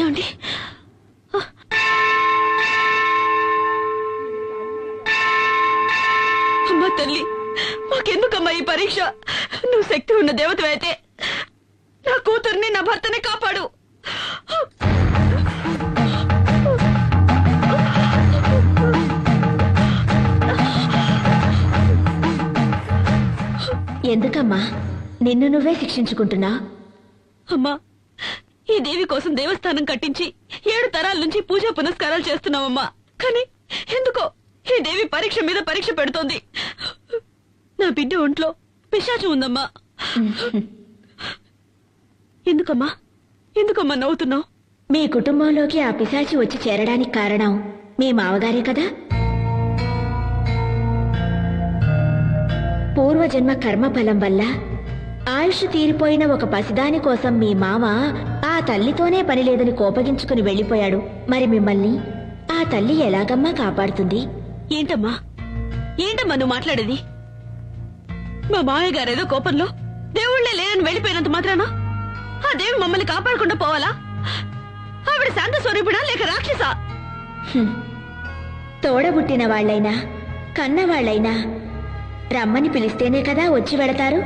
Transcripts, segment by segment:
ఏమండి? అమ్మా తల్లి, మాకెందుకమ్మా ఈ పరీక్ష? నువ్వు శక్తి ఉన్న దేవతవైతే నా కూతుర్ని నా భర్తని కాపాడు. ఎందుకమ్మా నిన్ను నువ్వే శిక్షించుకుంటున్నా? అమ్మా, ఈ దేవి కోసం దేవస్థానం కట్టించి 7 తరాల నుంచి పూజా పునస్కారాలు చేస్తున్నావమ్మా. కానీ ఎందుకో ఈ దేవి పరీక్ష మీద పరీక్ష పెడుతోంది. నా బిడ్డ ఒంట్లో పిశాచం ఉందమ్మా. ఎందుకమ్మా ఎందుకమ్మా నవ్వుతున్నావు? మీ కుటుంబంలోకి ఆ పిశాచి వచ్చి చేరడానికి కారణం మీ మావగారే కదా? పూర్వజన్మ కర్మఫలం వల్ల ఆయుష్ తీరిపోయిన ఒక పసిదాని కోసం మీ మామ ఆ తల్లితోనే పని లేదని కోపగించుకుని వెళ్లిపోయాడు. మరి మిమ్మల్ని ఆ తల్లి ఎలాగమ్మా కాపాడుతుంది? ఏంటమ్మా నువ్వు మాట్లాడేది? మా మామయ్య గారేదో కోపంలో దేవుళ్లే లేరని వెళ్లిపోయినంత మాత్రాన ఆ దేవి మమ్మల్ని కాపాడకుండా పోవాలా? ఆవిడ శాంత స్వరూపిడా లేక రాక్షసా? తోడబుట్టిన వాళ్లైనా కన్నవాళ్లైనా రమ్మని పిలిస్తేనే కదా వచ్చి వెళతారు.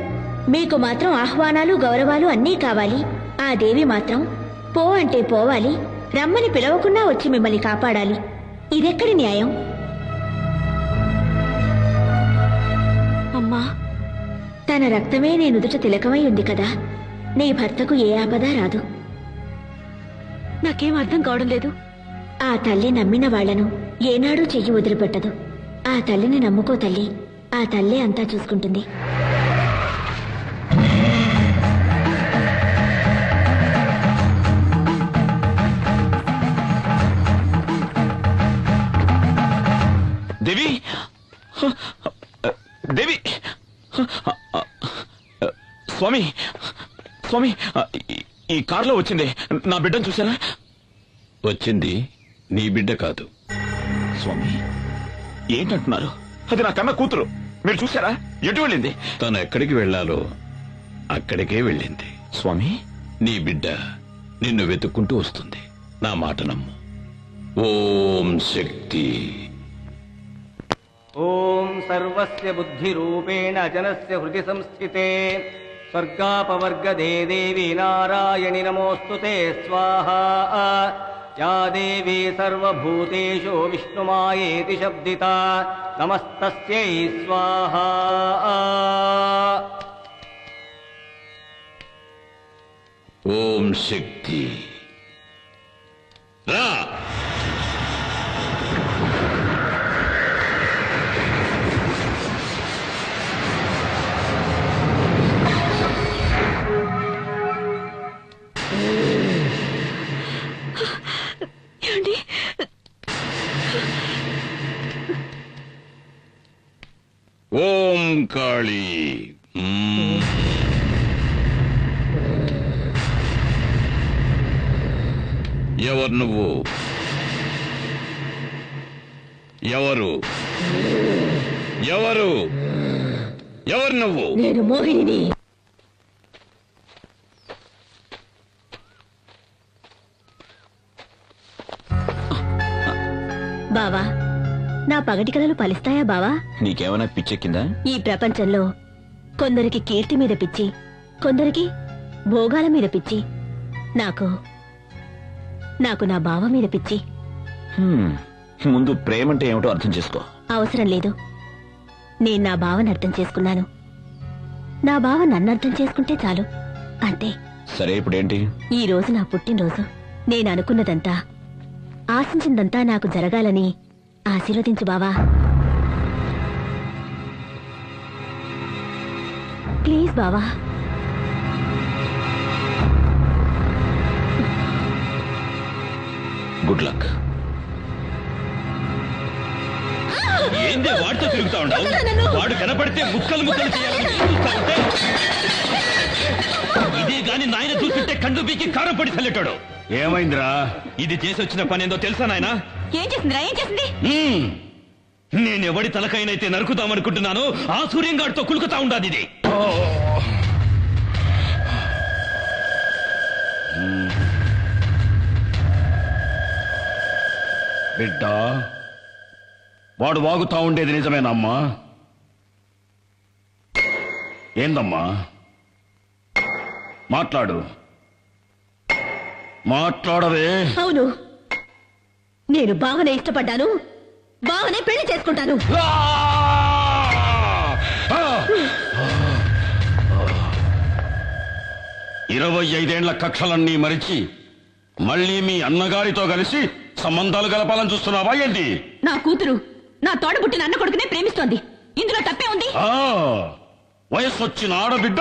మీకు మాత్రం ఆహ్వానాలు గౌరవాలు అన్నీ కావాలి. ఆ దేవి మాత్రం పో అంటే పోవాలి, రమ్మని పిలవకుండా వచ్చి మిమ్మల్ని కాపాడాలి. ఇదెక్కడి న్యాయం? అమ్మా, తన రక్తమే నీ నుదుట తిలకమై ఉంది కదా, నీ భర్తకు ఏ ఆపద రాదు. నాకేం అర్థం కావడం లేదు. ఆ తల్లి నమ్మిన వాళ్లను ఏనాడూ చెయ్యి వదిలిపెట్టదు. ఆ తల్లిని నమ్ముకో తల్లి, ఆ తల్లే అంతా చూసుకుంటుంది. దేవి, దేవి, స్వామి, స్వామి, ఈ కారులో వచ్చింది నా బిడ్డను చూసారా? వచ్చింది నీ బిడ్డ కాదు. స్వామి ఏంటంటున్నారు? అది నా కన్న కూతురు. మీరు చూసారా? ఎటు వెళ్ళింది? తను ఎక్కడికి వెళ్ళాలో అక్కడికే వెళ్ళింది. స్వామి, నీ బిడ్డ నిన్ను వెతుక్కుంటూ వస్తుంది. నా మాట నమ్ము. ఓం శక్తి. ఓం సర్వస్య బుద్ధి రూపేణ జనస్య హృది సంస్థితే స్వర్గాపవర్గదే దేవి నారాయణి నమోస్తుతే స్వాహా. యా దేవీ సర్వభూతేషు విష్ణుమాయేతి శబ్దితా నమస్తస్యై స్వాహా. ఓం శక్తి. రా. ఏమండి? ఓం కాళీ. ఎవరు నువ్వు? ఎవరు ఎవరు ఎవరు నువ్వు? నేను మోహిని. బావా, నా పగటి కలలు ఫలిస్తాయా బావా? నీకేమైనా పిచ్చెక్కిందా? ఈ ప్రపంచంలో కొందరికి కీర్తి మీద పిచ్చి, కొందరికి భోగాల మీద పిచ్చి, నాకు నా బావ మీద పిచ్చి. ముందు ప్రేమంటే ఏమిటో అర్థం చేసుకో. అవసరం లేదు. నేను నా బావని అర్థం చేసుకున్నాను. నా బావ నన్ను అర్థం చేసుకుంటే చాలు, అంతే. సరే, ఇప్పుడేంటి? ఈ రోజు నా పుట్టినరోజు. నేను అనుకున్నదంతా, ఆశించిందంతా నాకు జరగాలని ఆశీర్వదించు బావా. ప్లీజ్ బావా. Good luck. ఏందే వాడితో తిరుగుతా ఉండవు? వాడు కనపడితే ముక్కలు ముక్కలు చేయాలని చూస్తా ఉంటే ఇదే గాని నాయన చూస్తుంటే కండు బీకి కారం పడి చల్లెటాడు. ఏమైందిరా? ఇది చేసి వచ్చిన పని ఏందో తెలుసా నాయన? ఏం చేసిందిరా? ఏం చేసింది? నేనెవడి తలకైనైతే నరుకుతామనుకుంటున్నాను ఆ సూర్యంగాడితో కులుకుతా ఉండాది ఇది. బిడ్డ వాడు వాగుతా ఉండేది నిజమేనమ్మా? ఏందమ్మా? మాట్లాడు, మాట్లాడవే. అవును, నేను బావనే ఇష్టపడ్డాను, బావనే పెళ్లి చేసుకుంటాను. 25 కక్షలన్నీ మరిచి మళ్ళీ మీ అన్నగారితో కలిసి సంబంధాలు గలపాలని చూస్తున్నావా ఏంటి? నా కూతురు నా తోడబుట్టిన అన్న కొడుకునే ప్రేమిస్తోంది, ఇందులో తప్పే ఉంది? వయస్సు వచ్చిన ఆడబిడ్డ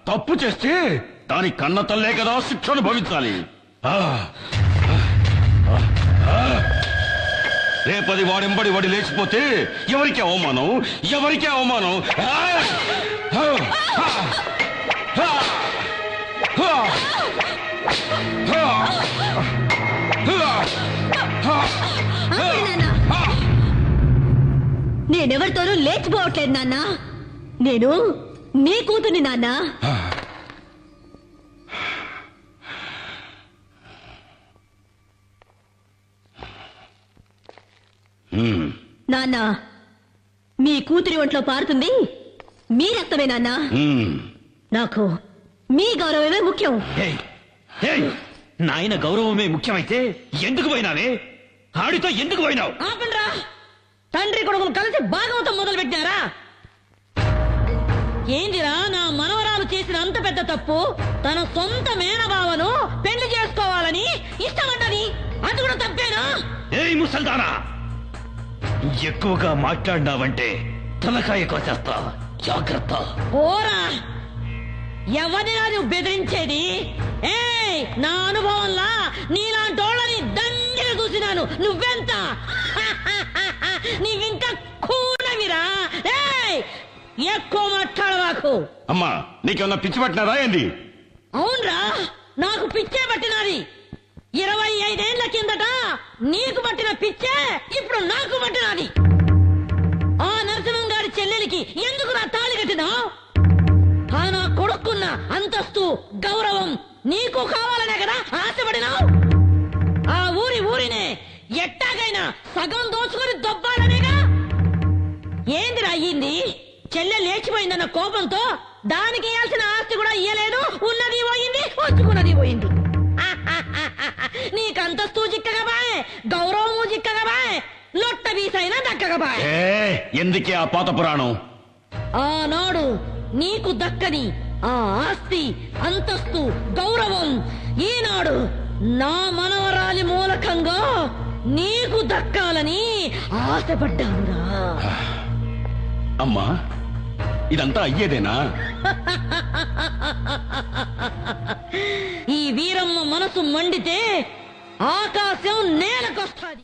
తప్పు చేస్తే దాని కన్న తల్లే కదా శిక్ష అనుభవించాలి. రేపది వాడెంబడి వాడి లేచిపోతే ఎవరికి అవమానం, ఎవరికి అవమానం? నేనెవరితోనూ లేచిపోవట్లేదు నాన్న, నేను నీ కూతుర్ని నాన్న. నాన్న, మీ కూతురి ఒంట్లో పారుతుంది మీ రక్తమే నాన్న. నాకు మీ గౌరవమే ముఖ్యం. నాయన గౌరవమే ముఖ్యమైతే ఎందుకు పోయినావే? ఆడితో ఎందుకు పోయినావు? ఆపండ్రా, తండ్రి కొడుకులు కలిసి భాగవతం మొదలు పెట్టారా? ఏందిరా నా మనవరాలు చేసిన అంత పెద్ద తప్పు? తన సొంత మేనబావను పెళ్లి చేసుకోవాలని ఇష్టపడ్డది, అది కూడా తప్పేనా? ఏయ్ ముసల్దానా, ఎక్కువగా మాట్లాడినావంటే తలకాయ కోసేస్తా, జాగ్రత్త. ఓరా, ఎవరినా నువ్వు బెదిరించేది? ఏయ్, నా అనుభవంలా నీలాంటోళ్ళని దండిగా చూసినాను. నువ్వెంత? నీవింకా కూడవిరా. ఏయ్, ఎక్కువ మాట్లాడవాకు. అమ్మా, నీకేమన్నా పిచ్చి పట్టినారా ఏంది? అవునరా, నాకు పిచ్చే పట్టినది. 25 కిందట నీకు పట్టిన పిచ్చే ఇప్పుడు నాకు పట్టినది. ఆ నరసింహం గారి చెల్లెలికి ఎందుకు నా తాళి కట్టినావు? ఆ నా కొడుకున్న అంతస్తు గౌరవం నీకు కావాలనే కదా ఆశపడినావు? ఆ ఊరినే ఎట్టాగైనా సగం దోచుకుని దొబ్బాలనేగా. ఏందిరా అయ్యింది? చెల్లె లేచిపోయిందన్న కోపంతో దానికి ఇయ్యాల్సిన ఆస్తి కూడా ఇయ్యలేదు. ఉన్నది పోయింది, వచ్చుకున్నది పోయింది. నీకంతస్తు చిక్కగా బాయ్, గౌరవము చిక్కగా బాయ్, లొట్ట బీసైనా దక్కగా బాయ్. ఎందుకే ఆ పాత పురాణం? ఆనాడు నీకు దక్కని ఆ ఆస్తి, అంతస్తు, గౌరవం ఈనాడు నా మనవరాలి మూలకంగా నీకు దక్కాలని ఆశపడ్డానురా. అమ్మా, ఇదంతా అయ్యేదేనా? ఈ వీరమ్మ మనసు మండితే ఆకాశం నేలకొస్తాది.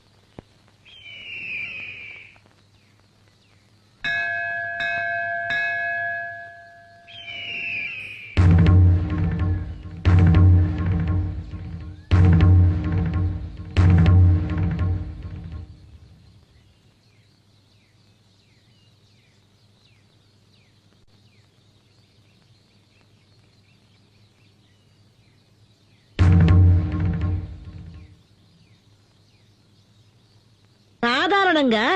సాధారణంగా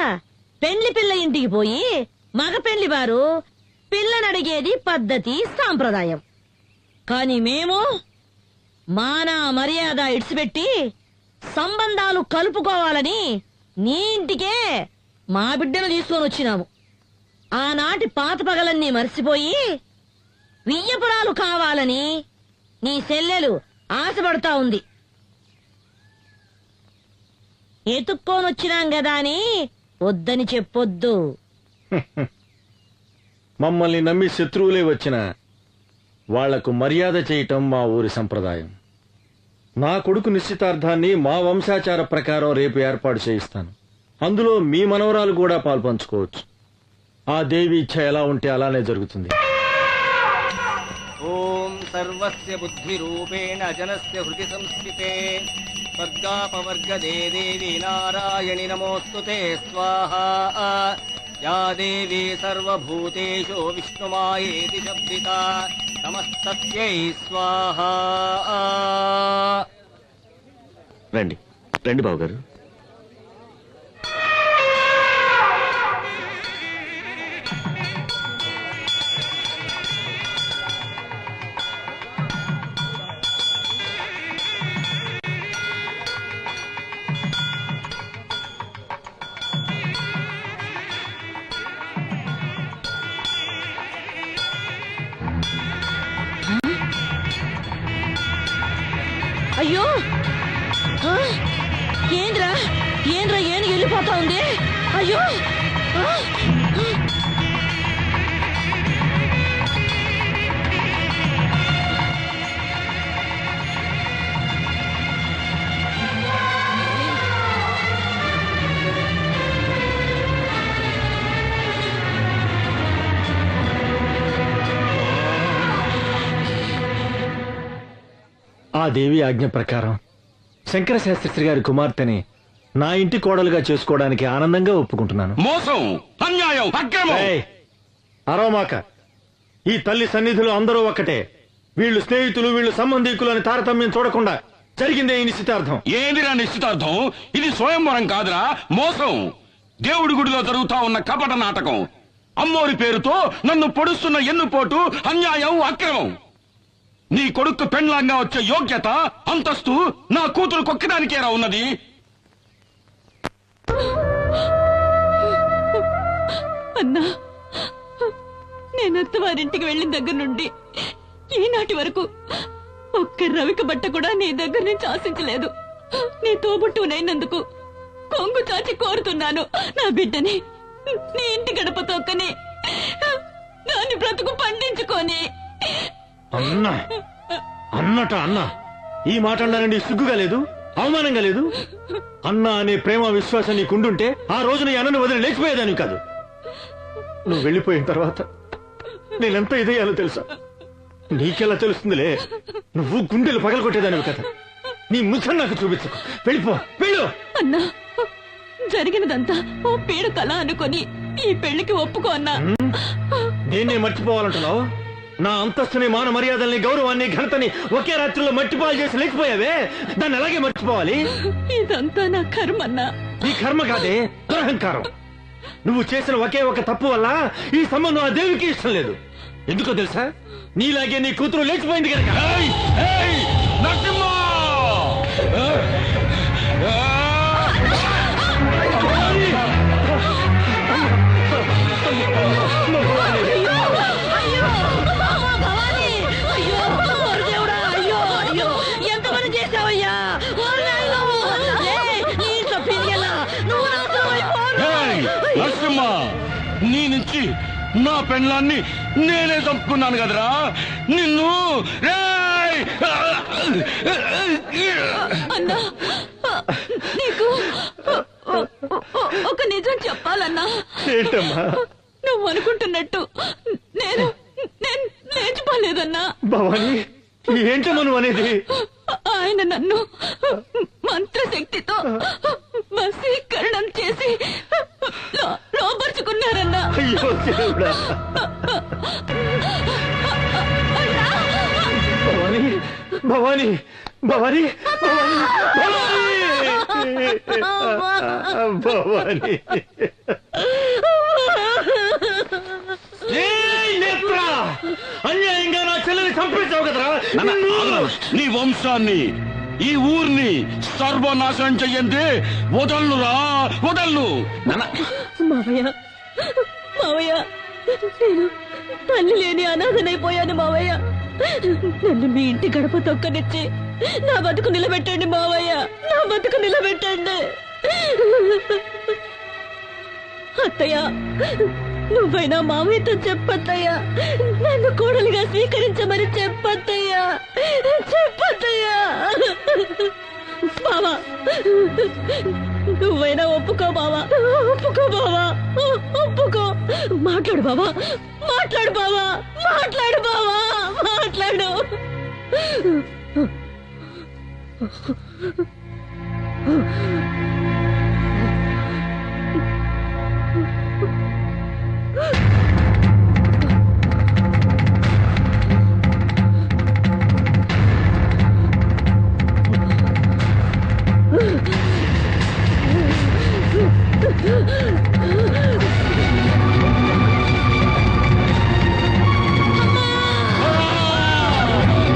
పెళ్లి పిల్ల ఇంటికి పోయి మగ పెళ్లి వారు పిల్లనడిగేది పద్ధతి, సాంప్రదాయం. కాని మేము మాన మర్యాద ఇడిచిపెట్టి సంబంధాలు కలుపుకోవాలని నీ ఇంటికే మా బిడ్డను తీసుకొని వచ్చినాము. ఆనాటి పాత పగలన్నీ మర్చిపోయి వియ్యపురాలు కావాలని నీ చెల్లెలు ఆశపడతా ఉంది. ఎత్తుక్కోనొచ్చినాం గదా అని వద్దని చెప్పొద్దు. మమ్మల్ని నమ్మి శత్రువులే వచ్చిన వాళ్లకు మర్యాద చేయటం మా ఊరి సంప్రదాయం. నా కొడుకు నిశ్చితార్థాన్ని మా వంశాచార ప్రకారం రేపు ఏర్పాటు చేయిస్తాను. అందులో మీ మనవరాలు కూడా పాల్పంచుకోవచ్చు. ఆ దేవి ఇచ్ఛ ఎలా ఉంటే అలానే జరుగుతుంది. ఓం సర్వస్య బుద్ధి రూపేణ జనస్య హృది సంస్థితే స్వర్గాపవర్గదే దేవి నారాయణి నమోస్తుతే స్వాహా. యా దేవీ సర్వభూతేషు విష్ణుమాయేతి శబ్దితా నమస్తస్యై స్వాహా. రండి రండి బాబు గారు. అయ్యో ఆ? ఏంద్రా ఏంద్రా ఏను వెళ్ళిపోతా ఉంది అయ్యో ఆ? ఆ దేవి ఆజ్ఞ ప్రకారం శంకర శాస్త్రి గారి కుమార్తెని నా ఇంటి కోడలుగా చేసుకోవడానికి ఆనందంగా ఒప్పుకుంటున్నాను. మోసం, అన్యాయం, అక్రమం. ఏయ్, అరవమాక. ఈ తల్లి సన్నిధిలో అందరూ ఒక్కటే. వీళ్ళు స్నేహితులు, వీళ్ళు సంబంధీకులు అని తారతమ్యం చూడకుండా జరిగిందే ఈ నిశ్చితార్థం. ఏందిరా నిశ్చితార్థం? ఇది స్వయంవరం కాదురా, మోసం. దేవుడి గుడిలో జరుగుతా ఉన్న కపట నాటకం. అమ్మోరి పేరుతో నన్ను పొడుస్తున్న ఎన్నుపోటు, అన్యాయం, అక్రమం. నీ కొడుకు పెండ్లాంగా వచ్చే యోగ్యత, అంతస్తు నా కూతురు కొక్కడానికేరా ఉన్నది. అన్నా, నేను అత్తవారింటికి వెళ్ళిన దగ్గర నుండి ఈనాటి వరకు ఒక్క రవిక బట్ట కూడా నీ దగ్గర నుంచి ఆశించలేదు. నీ తోబుట్టునైనందుకు కొంగు చాచి కోరుతున్నాను. నా బిడ్డని నీ ఇంటి గడప తొక్కని దాని బ్రతుకు పండించుకొని. అన్నా అన్నట అన్నా, ఈ మాట అన్నానండి సిగ్గుగా లేదు, అవమానంగా లేదు? అన్నా అనే ప్రేమ విశ్వాసం నీకుండుంటే ఆ రోజున ఈ అన్నను వదిలి లేచిపోయేదాన్ని కాదు. నువ్వు వెళ్ళిపోయిన తర్వాత నేనెంత ఇదయ్యాలో తెలుసా? నీకెలా తెలుస్తుందిలే. నువ్వు గుండెలు పగలగొట్టేదానివి కదా. నీ ముఖం నాకు చూపించకు. వెళ్ళిపో, వెళ్ళు. అన్నా, జరిగినదంతా ఓ పీడ కళ అనుకొని ఈ పెళ్లికి ఒప్పుకో అన్నా. నేనే మర్చిపోవాలంటున్నావు? నా అంతస్తుని, మాన మర్యాదల్ని, గౌరవాన్ని, ఘనతని ఒకే రాత్రిలో మట్టిపాలు చేసి లేచిపోయావే, దాన్ని అలాగే మర్చిపోవాలి. ఇదంతా నా కర్మన్నా. ఈ కర్మ కాదే, దురహంకారం. నువ్వు చేసిన ఒకే ఒక తప్పు వల్ల ఈ సంబంధం ఆ దేవికి ఇష్టం లేదు. ఎందుకో తెలుసా? నీలాగే నీ కూతురు లేచిపోయింది కనుక. ఏయ్, ఏయ్, నరసింహ! నరసింహ, నీ నుంచి నా పెండ్లాన్ని నేనే చంపుకున్నాను కదరా నిన్ను. అన్నా, నీకు ఒక నిజం చెప్పాలన్నా. ఏంటమ్మా? నువ్వు అనుకుంటున్నట్టు నేను నేను లేచిపోలేదన్నా. భవాని, ఏంటమ్మా నువ్వు అనేది? ఆయన నన్ను మంత్రశక్తితో వశీకరణం చేసి లోపరుచుకున్నారన్నా. అయ్యో దేవుడా. భవాని, భవాని, భవాని, భవాని, భవాని. అన్యాయంగా నా చెల్లెని చంపేశావు కదరా. నీ వంశాన్ని, ఈ ఊరిని సర్వనాశనం చెయ్యండి. వదల్లురా, వదల్లు. మావయ్య, మావయ్య, నేను తల్లి లేని అనాథనైపోయాను మావయ్య. నన్ను మీ ఇంటి గడప తొక్కనిచ్చి నా బతుకు నిలబెట్టండి మావయ్య, నా బతుకు నిలబెట్టండి. అత్తయ్య, నువ్వైనా మావయ్యతో చెప్పత్తయ్యా, నన్ను కోడలిగా స్వీకరించమని చెప్పత్తయ్యా, చెప్పత్తయ్యా. బావా, నువ్వైనా ఒప్పుకో బావా, ఒప్పుకో బావా, ఒప్పుకో. మాట్లాడు బావా, మాట్లాడు బావా, మాట్లాడు బావా, మాట్లాడు.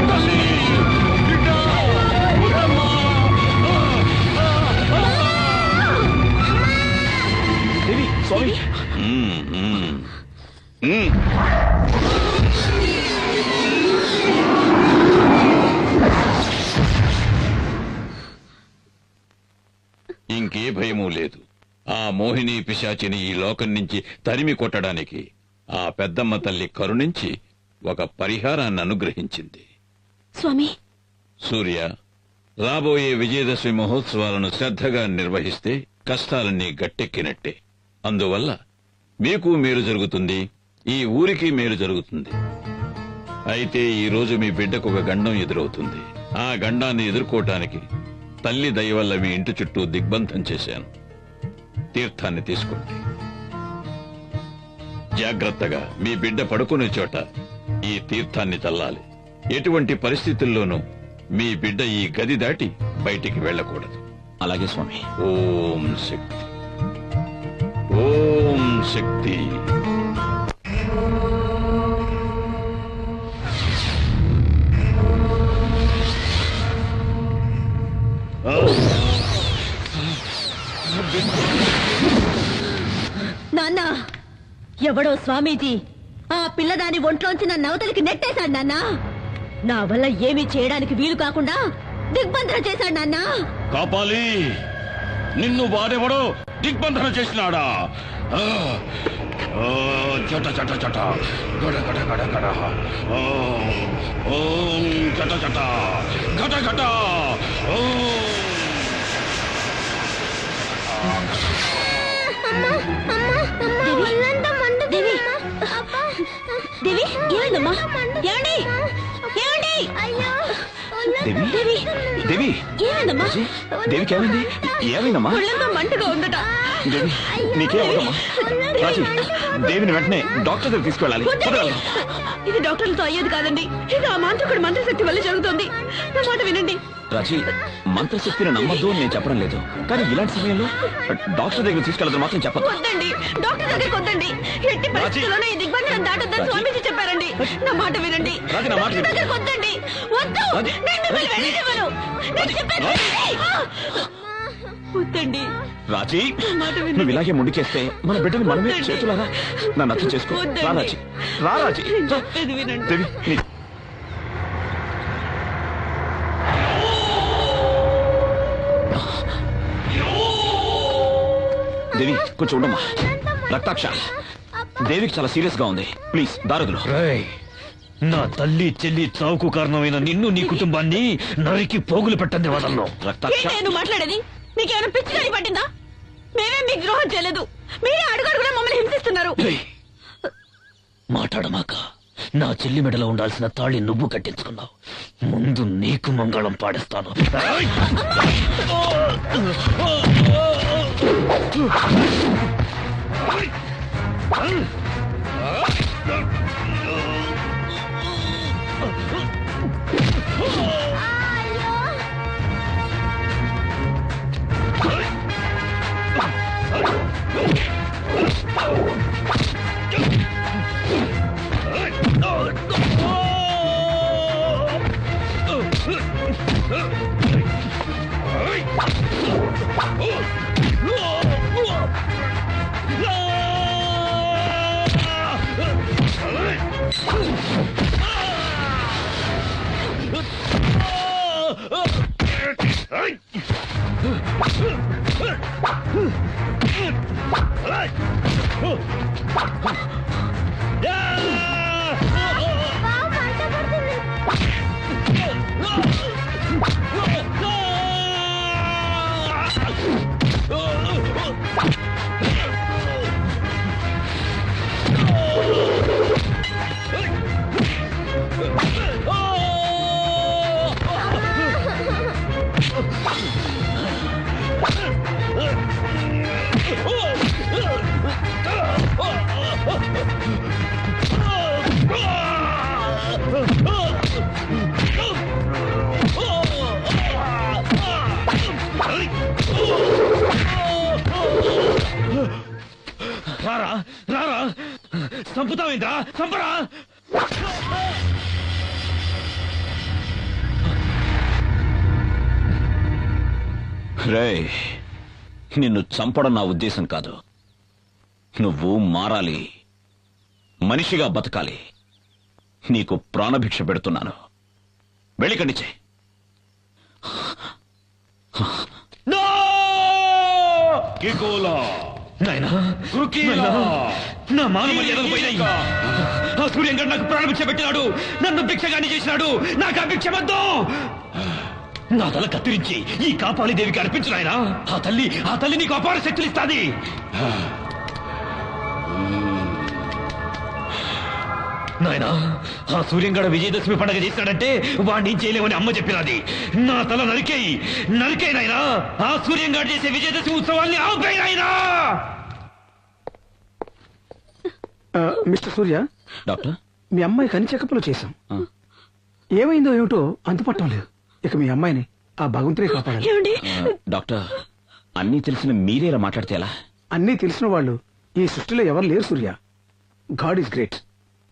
తల్లి, బిడ్డ, భయమూ లేదు. ఆ మోహిని పిశాచిని ఈ లోకం నుంచి తరిమి కొట్టడానికి ఆ పెద్దమ్మ తల్లి కరుణించి ఒక పరిహారాన్ని అనుగ్రహించింది. స్వామి, సూర్య, రాబోయే విజయదశమి మహోత్సవాలను శ్రద్ధగా నిర్వహిస్తే కష్టాలన్నీ గట్టెక్కినట్టే. అందువల్ల మీకు మేలు జరుగుతుంది, ఈ ఊరికి మేలు జరుగుతుంది. అయితే ఈ రోజు మీ బిడ్డకు ఒక గండం ఎదురవుతుంది. ఆ గండాన్ని ఎదుర్కోవటానికి తల్లి దయ వల్ల మీ ఇంటి చుట్టూ దిగ్బంధం చేశాను. తీర్థాన్ని తీసుకోండి. జాగ్రత్తగా మీ బిడ్డ పడుకునే చోట ఈ తీర్థాన్ని చల్లాలి. ఎటువంటి పరిస్థితుల్లోనూ మీ బిడ్డ ఈ గది దాటి బయటికి వెళ్ళకూడదు. అలాగే స్వామి. ఓం శక్తి, ఓం శక్తి. నాన్న, ఎవడో స్వామీజీ ఆ పిల్లదాని ఒంట్లోంచి నన్ను అవతలికి నెట్టేశాడు నాన్న. నా వల్ల ఏమీ చేయడానికి వీలు కాకుండా దిగ్బంధన చేశాడు నాన్న. కాపాలి, నిన్ను వాడెవడో దిగ్బంధన చేసినాడా? ఆ, ఆ, చట చట చట, గడ గడ గడ గడ. ఓం చట చట, గట గట. దేవి, దేవి, ఏమైందమ్మా? ఏమండి? ఏమండి? దేవి, దేవి, దేవి, ఏమైందమ్మా? దేవికి ఏమైంది? ఏమైందమ్మా? ఒళ్ళంతా మంటగా ఉందట. దేవి, నీకే అవదమ్మా? రాజీ, దేవిని వెంటనే డాక్టర్ దగ్గర తీసుకెళ్ళాలి. వద్దండి. ఇది డాక్టర్లతో అయ్యేది కాదండి. ఇది ఆ మాంత్రికుడి మంత్రశక్తి వల్ల జరుగుతుంది. నా మాట వినండి. రాజీ, మంత్రశక్తిని నమ్మద్దు అని నేను చెప్పడం లేదు, కానీ ఇలాంటి సమయంలో డాక్టర్ దగ్గర తీసుకెళ్ళదు మాత్రం చెప్పదు. వద్దండి, డాక్టర్ దగ్గరికి వద్దండి. ఎట్టి పరిస్థితుల్లోనూ ఈ దిగ్బంధనం దాటొద్దని స్వామీజీ చెప్పారండి. నా మాట వినండి. రాజీ, నా మాట డాక్టర్ దగ్గరికి వద్దండి. వద్దు, రాజీ. నేను మిమ్మల్ని వెళ్ళనివ్వను. నేను చెప్పేది వినండి. వద్దండి. రాజీ, మాట వినండి. నువ్వు ఇలాగే ముందుకేస్తే మన బిడ్డని మనమే వద్దండి. చేతులారా నన్ను అర్థం చేసుకో. వద్దండి. రా రాజీ, రా రాజీ, నేను రా. చెప్పేది వినండి. దేవి, దేవి కొంచెం ఉండమ్మా. రక్తాక్ష, దేవికి చాలా సీరియస్ గా ఉంది. ప్లీజ్ దారదులు. నా తల్లి చెల్లి చావుకు కారణమైన నిన్ను నీ కుటుంబాన్ని నరికి పోగులు పెట్టండి వదలను. రక్తాక్ష, ఏంటి నువ్వు మాట్లాడేది? నీకేమైనా పిచ్చి దాడి పట్టిందా? మేమేం మీకు ద్రోహం చేయలేదు. మీరే అడుగడుగునా మమ్మల్ని హింసిస్తున్నారు. మాట్లాడమాక. నా చెల్లి మెడలో ఉండాల్సిన తాళి నువ్వు కట్టించుకున్నావు. ముందు నీకు మంగళం పాడిస్తాను. రారా రారా, చంపుతావేంద్రా, చంపరా. రేయ్, నిన్ను చంపడం నా ఉద్దేశం కాదు. నువ్వు మారాలి, మనిషిగా బతకాలి. నీకు ప్రాణభిక్ష పెడుతున్నాను. వెళ్ళికండి. No! కికోలా నాయనా కృకీలా నా మాన మర్యాదలు పోయినాయి. ఆ సూర్యంగడ్ నాకు ప్రాణభిక్ష పెట్టినాడు, నన్ను భిక్షగాని చేసినాడు. నాకు ఆ భిక్ష వద్దు. నా తల కత్తిరించి ఈ కాపాలి దేవికి అర్పించు నాయనా. ఆ తల్లి నీకు అపార శక్తులు ఇస్తాది. నాయనా ఆ సూర్యంగడ విజయదశమి పండగ చేస్తాడంటే వాడిని చేయలేమని అమ్మ చెప్పినది. నా తల నరికేయి నాయనా. ఆ సూర్యంగడ చేసే విజయదశమి ఉత్సవాన్ని ఆపేయి నాయనా. మిస్టర్ సూర్య, డాక్టర్ మీ అమ్మాయికి అన్ని చెకప్లు చేశాం. ఏమైందో ఏమిటో అంతుపట్టం లేదు. ఇక మీ అమ్మాయిని ఆ భగవంతుడే కాపాడాలి. ఏమండి డాక్టర్ అన్నీ తెలిసిన మీరే ఇలా మాట్లాడితే ఎలా? అన్నీ తెలిసిన వాళ్ళు ఈ సృష్టిలో ఎవరు లేరు సూర్య. God is great.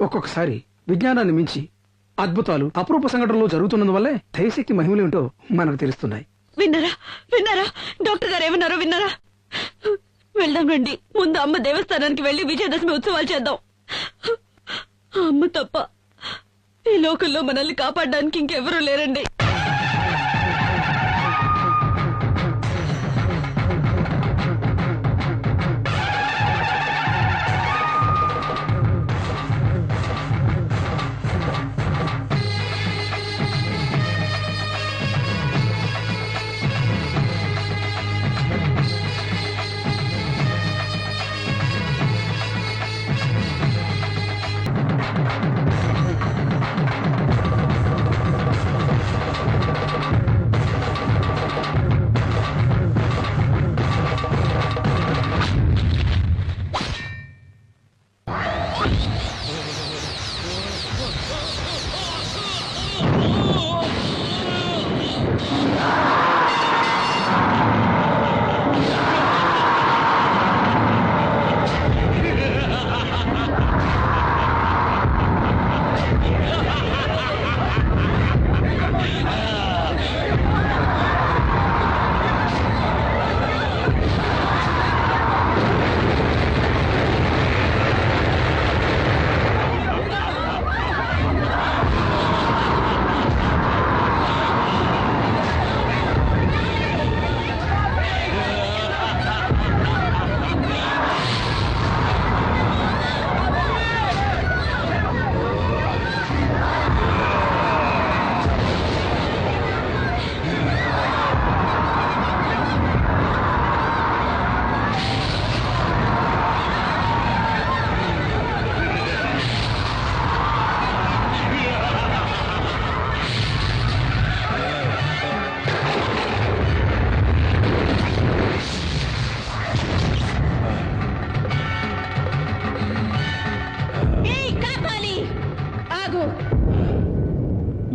ఒక్కొక్కసారి విజ్ఞానాన్ని మించి అద్భుతాలు అపరూప సంఘటనలు జరుగుతున్నందువల్లే దైవశక్తి మహిమలేంటో మనకు తెలుస్తున్నాయి. విన్నారా డాక్టర్ గారు ఏమన్నారో విన్నారా? వెళ్దాం రండి. ముందు అమ్మ దేవస్థానానికి వెళ్లి విజయదశమి ఉత్సవాలు చేద్దాం. అమ్మ తప్ప ఈ లోకంలో మనల్ని కాపాడడానికి ఇంకెవరూ లేరండి.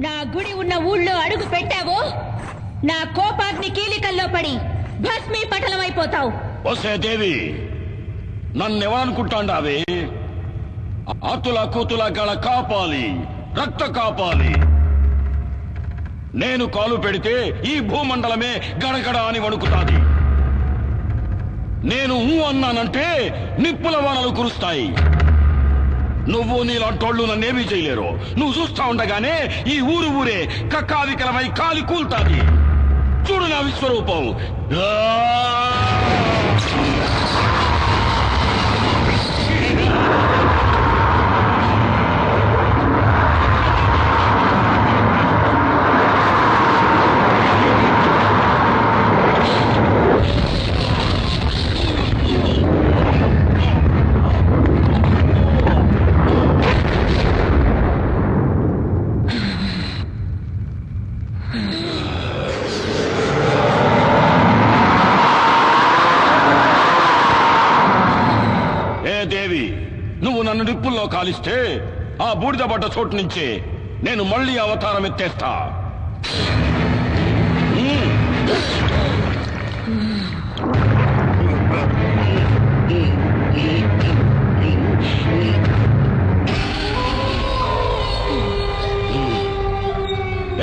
నా గుడి ఉన్న ఊళ్ళో అడుగు పెట్టావో నా కోపాగ్ని కీలికల్లో పడి భస్మీ పటలమైపోతావు. వసే దేవి, నన్నెవరనుకుంటాండావే? అతుల కూతుల గల కాపాలి, రక్త కాపాలి. నేను కాలు పెడితే ఈ భూమండలమే గడగడ అని వణుకుతాది. నేను అన్నానంటే నిప్పుల వానలు కురుస్తాయి. నువ్వు నీలాంటోళ్ళు నన్నేమీ చేయలేరు. నువ్వు చూస్తా ఉండగానే ఈ ఊరే కక్కావికలమై కాలి కూల్తాది. చూడు నా విశ్వరూపం. దేవి, నువ్వు నన్ను నిప్పుల్లో కాలిస్తే ఆ బూడిద పడ్డ చోటు నుంచే నేను మళ్ళీ అవతారం ఎత్తేస్తా.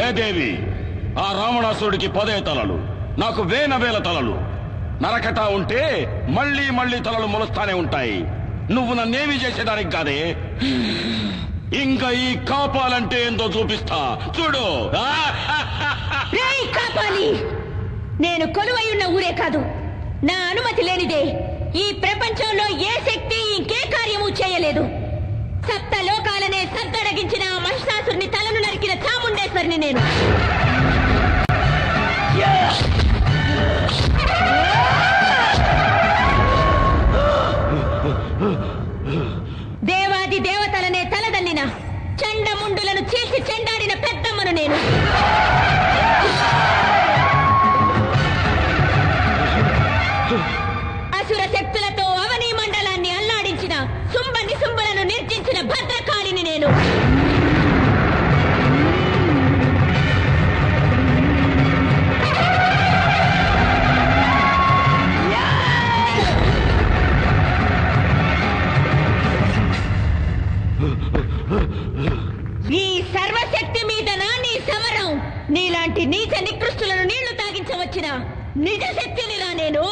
ఏ దేవి, ఆ రావణాసురుడికి 10 తలలు, నాకు వేల తలలు. నరకటా ఉంటే మళ్ళీ మళ్ళీ తలలు మొలుస్తానే ఉంటాయి. నువ్వు నన్నేమి చేసేదానికి కాదే. ఇంకా ఈ కాపాలంటే ఏందో చూపిస్తా, చూడు. కాపాలి, నేను కొలువై ఉన్న ఊరే కాదు, నా అనుమతి లేనిదే ఈ ప్రపంచంలో ఏ శక్తి ఇంకే కార్యము చేయలేదు. సప్త లోకాలనే సద్దడగించిన ఆ మహిషాసురుని తలను నరికిన చాముండేశ్వరిని నేను. దేవాది దేవతలనే తలదన్నిన చండముండులను చీల్చి చెండాడిన పెద్దమ్మను నేను. అసుర శక్తులతో అవనీ మండలాన్ని అల్లాడించిన శుంభ నిశుంభులను నిర్జించిన భద్రకాళిని నేను. ఈ సర్వశక్తి మీద నీ సమరం. నీలాంటి నీచ నికృష్టులను నీళ్లు తాగించవచ్చిన నిజ శక్తిని రా నేను.